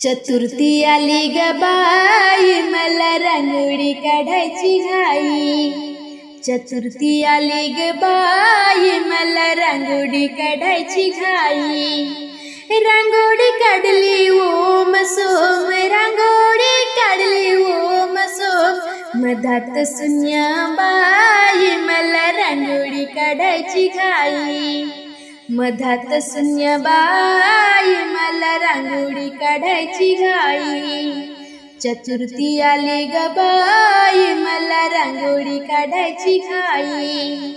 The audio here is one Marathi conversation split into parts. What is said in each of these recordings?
चतुर्थी आली ग बाई, मला रांगोळी काढायची घाई। चतुर्थी आली ग बाई, मला रांगोळी काढायची घाई। रांगोळी काढली ओम सोम, रांगोळी काढली ओम सोम। मधात शून्यबाई, मला रांगोळी काढायची घाई। मधात शून्यबाई, मला रांगोळी काढायची घाई। चतुर्थी आली ग बाई, मला रांगोळी काढायची घाई।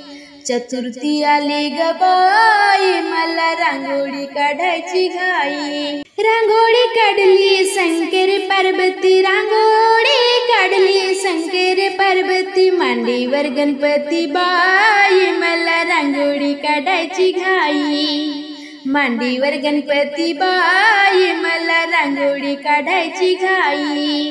चतुर्थी आली ग बाई, मला रांगोळी काढायची घाई। रांगोळी काढली शंकर पार्वती, रांगोळी काढली शंकर पार्वती। मांडीवर गणपती बाई, मला रांगोळी काढायची घाई। मांडीवर गणपती बाई, मला रांगोळी काढायची घाई।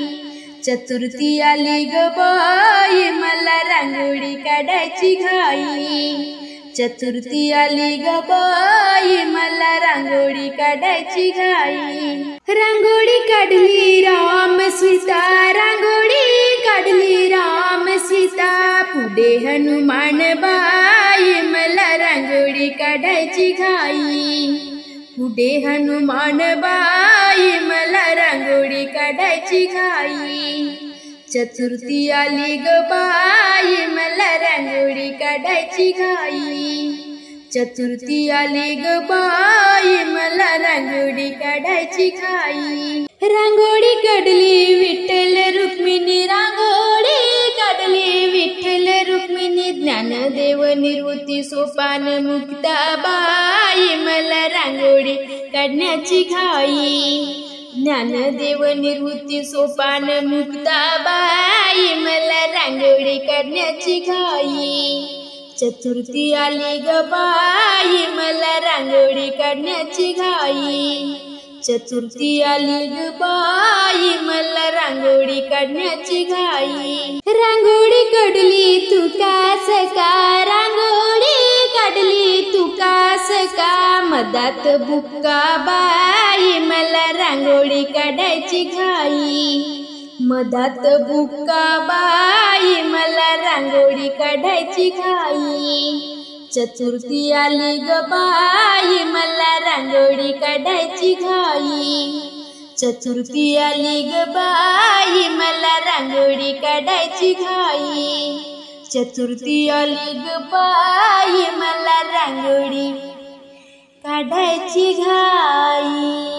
चतुर्थी आली ग बाई, मला रांगोळी काढायची घाई। चतुर्थी आली ग बाई, मला रांगोळी काढायची घाई। रांगोळी काढली राम सीता, रांगोळी काढली राम सीता। पुढे हनुमान बाई, मला रांगोळी काढायची घाई। पुढे हनुमान बाई, मला रांगोळी काढायची घाई। चतुर्थी आली ग बाई, मला रांगोळी काढायची घाई। चतुर्थी आली ग बाई, मला रांगोळी काढायची घाई। रांगोळी काढली विठ्ठल रुक्मिणी, रांगोळी काढली विठ्ठल रुक्मिणी। ज्ञानदेव निवृत्ती सोपान मुक्ताबाई, मला रांगोळी काढण्याची घाई। ज्ञानदेव निवृत्ती सोपान मुक्ताबाई, मला रांगोळी काढण्याची घाई। चतुर्थी आली ग बाई, मला रांगोळी काढण्याची घाई। चतुर्थी आली ग बाई, मला रांगोळी काढण्याची घाई। रांगोळी काढली तू कास का, रांगोळी काढली तू कास का। मधात बुक्का बाई, मला रांगोळी काढायची घाई। मधात बुक्का बाई, मला रांगोळी काढायची घाई। चतुर्थी आली ग बाई, मला रांगोळी काढायची घाई। चतुर्थी आली ग बाई, मला रांगोळी काढायची घाई। चतुर्थी आली ग बाई, मला रांगोळी काढायची घाई।